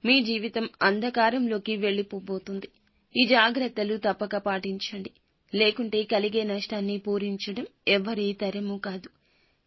మీ జీవితం అంధకారంలోకి వెళ్లిపోబోతుంది. ఈ జాగ్రత్తలు తప్పక పాటించండి. లేకుంటే కలిగే నష్టాన్ని పూరించడం ఎవ్వరి తరమూ కాదు.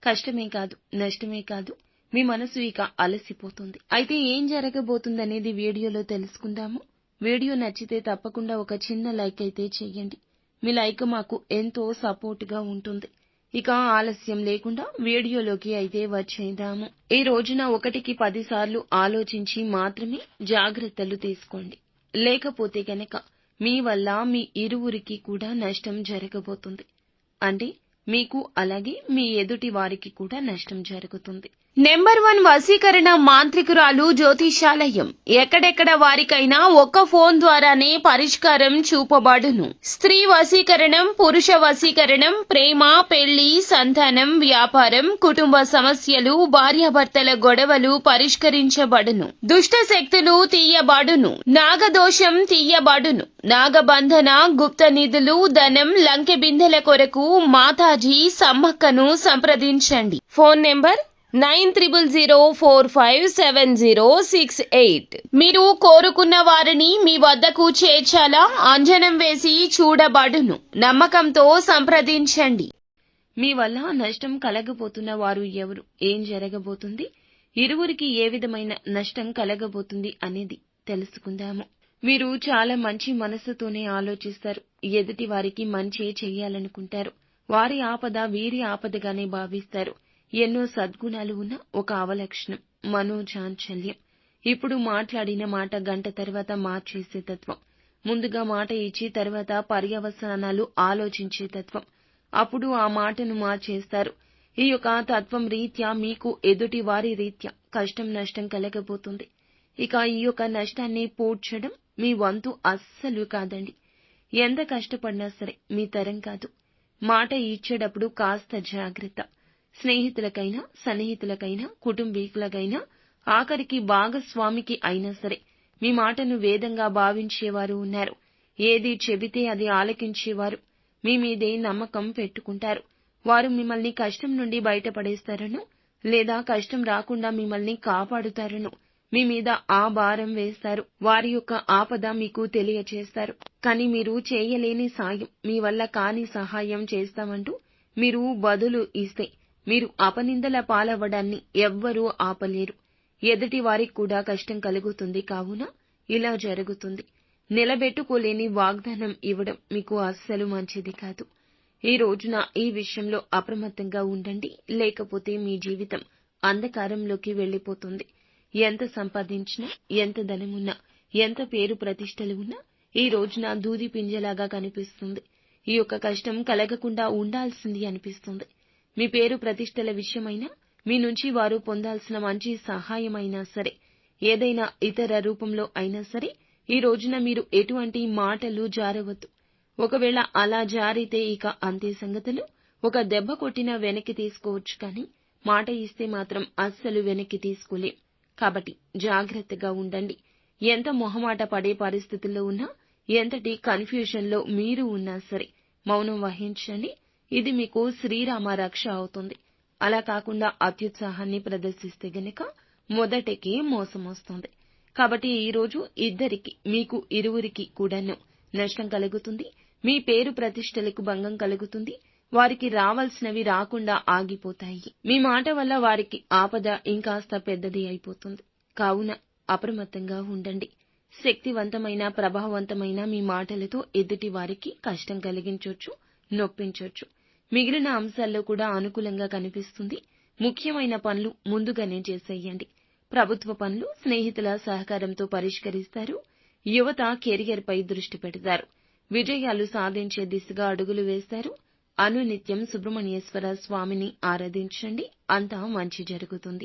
కష్టమే కాదు, నష్టమే కాదు, మీ మనసు ఇక అలసిపోతుంది. అయితే ఏం జరగబోతుందనేది వీడియోలో తెలుసుకుందాము. వీడియో నచ్చితే తప్పకుండా ఒక చిన్న లైక్ అయితే చేయండి. మీ లైక్ మాకు ఎంతో సపోర్ట్ గా ఉంటుంది. ఇక ఆలస్యం లేకుండా వీడియోలోకి అయితే వచ్చేద్దాము. ఈ రోజున 1కి 10 సార్లు ఆలోచించి మాత్రమే జాగ్రత్తలు తీసుకోండి. లేకపోతే గనక మీ వల్ల మీ ఇరువురికి కూడా నష్టం జరగబోతుంది. అంటే మీకు అలాగే మీ ఎదుటి వారికి కూడా నష్టం జరుగుతుంది. నెంబర్ 1 వశీకరణ మాంత్రికురాలు జ్యోతిషాలయం. ఎక్కడెక్కడ వారికైనా ఒక్క ఫోన్ ద్వారానే పరిష్కారం చూపబడును. స్త్రీ వశీకరణం, పురుష వశీకరణం, ప్రేమ, పెళ్లి, సంతానం, వ్యాపారం, కుటుంబ సమస్యలు, భార్యాభర్తల గొడవలు పరిష్కరించబడును. దుష్ట శక్తులు తీయబడును. నాగదోషం తీయబడును. నాగబంధన, గుప్త నిధులు, ధనం, లంకె బిందెల కొరకు మాతాజీ సమ్మక్కను సంప్రదించండి. Phone number 9000457068. మీరు కోరుకున్న వారిని మీ వద్దకు చేర్చాలా? అంజనం వేసి చూడబడును. నమ్మకంతో సంప్రదించండి. మీ వల్ల నష్టం కలగబోతున్న వారు ఎవరు? ఏం జరగబోతుంది? ఇరువురికి ఏ విధమైన నష్టం కలగబోతుంది అనేది తెలుసుకుందాము. మీరు చాలా మంచి మనసుతోనే ఆలోచిస్తారు. ఎదుటి వారికి మంచి చేయాలనుకుంటారు. వారి ఆపద వీరి ఆపదగానే భావిస్తారు. ఎన్నో సద్గుణాలు ఉన్న ఒక అవలక్షణం మనోచాంచల్యం. ఇప్పుడు మాట్లాడిన మాట గంట తర్వాత మార్చేసే తత్వం. ముందుగా మాట ఇచ్చి తర్వాత పర్యవసానాలు ఆలోచించే తత్వం. అప్పుడు ఆ మాటను మార్చేస్తారు. ఈ యొక్క తత్వం రీత్యా మీకు ఎదుటి వారి రీత్యా కష్టం నష్టం కలగబోతుంది. ఇక ఈ యొక్క నష్టాన్ని పూడ్చడం మీ వంతు అస్సలు కాదండి. ఎంత కష్టపడినా సరే మీ తరం కాదు. మాట ఇచ్చేటప్పుడు కాస్త జాగ్రత్త. స్నేహితులకైనా, సన్నిహితులకైనా, కుటుంబీకులకైనా, ఆఖరికి భాగస్వామికి అయినా సరే మీ మాటను వేదంగా భావించేవారు ఉన్నారు. ఏది చెబితే అది ఆలకించేవారు మీ మీదే నమ్మకం పెట్టుకుంటారు. వారు మిమ్మల్ని కష్టం నుండి బయటపడేస్తారనో లేదా కష్టం రాకుండా మిమ్మల్ని కాపాడుతారనో మీ మీద ఆ భారం వేస్తారు. వారి యొక్క ఆపద మీకు తెలియచేస్తారు. కానీ మీరు చేయలేని సాయం, మీ వల్ల కాని సహాయం చేస్తామంటూ మీరు బదులు ఇస్తే మీరు అపనిందల పాలవ్వడాన్ని ఎవ్వరూ ఆపలేరు. ఎదుటి వారికి కూడా కష్టం కలుగుతుంది. కావున ఇలా జరుగుతుంది. నిలబెట్టుకోలేని వాగ్దానం ఇవ్వడం మీకు అస్సలు మంచిది కాదు. ఈ రోజున ఈ విషయంలో అప్రమత్తంగా ఉండండి. లేకపోతే మీ జీవితం అంధకారంలోకి వెళ్లిపోతుంది. ఎంత సంపాదించినా, ఎంత ధనమున్నా, ఎంత పేరు ప్రతిష్టలు ఉన్నా ఈ రోజున దూది పింజలాగా కనిపిస్తుంది. ఈ యొక్క కష్టం కలగకుండా ఉండాల్సింది అనిపిస్తుంది. మీ పేరు ప్రతిష్టల విషయమైనా, మీ నుంచి వారు పొందాల్సిన మంచి సహాయమైనా సరే, ఏదైనా ఇతర రూపంలో అయినా సరే ఈ రోజున మీరు ఎటువంటి మాటలు జారవద్దు. ఒకవేళ అలా జారితే ఇక అంతే సంగతులు. ఒక దెబ్బ కొట్టినా వెనక్కి తీసుకోవచ్చు, కానీ మాట ఇస్తే మాత్రం అస్సలు వెనక్కి తీసుకోలేం. కాబట్టి జాగ్రత్తగా ఉండండి. ఎంత మొహమాట పడే పరిస్థితుల్లో ఉన్నా, ఎంతటి కన్ఫ్యూజన్ లో మీరు ఉన్నా సరే మౌనం వహించండి. ఇది మీకు శ్రీరామ రక్ష అవుతుంది. అలా కాకుండా అత్యుత్సాహాన్ని ప్రదర్శిస్తే గనక మొదటికే మోసం వస్తుంది. కాబట్టి ఈ రోజు ఇద్దరికి, మీకు ఇరువురికి కూడాను నష్టం కలుగుతుంది. మీ పేరు ప్రతిష్టలకు భంగం కలుగుతుంది. వారికి రావాల్సినవి రాకుండా ఆగిపోతాయి. మీ మాట వల్ల వారికి ఆపద ఇంకాస్త పెద్దది అయిపోతుంది. కావున అప్రమత్తంగా ఉండండి. శక్తివంతమైన, ప్రభావవంతమైన మీ మాటలతో ఎదుటి వారికి కష్టం కలిగించొచ్చు, నొప్పించొచ్చు. మిగిలిన అంశాల్లో కూడా అనుకూలంగా కనిపిస్తుంది. ముఖ్యమైన పనులు ముందుగానే చేసేయండి. ప్రభుత్వ పనులు స్నేహితుల సహకారంతో పరిష్కరిస్తారు. యువత కెరియర్ పై దృష్టి పెడతారు. విజయాలు సాధించే దిశగా అడుగులు వేస్తారు. అనునిత్యం సుబ్రహ్మణ్యేశ్వర స్వామిని ఆరాధించండి. అంతా మంచి జరుగుతుంది.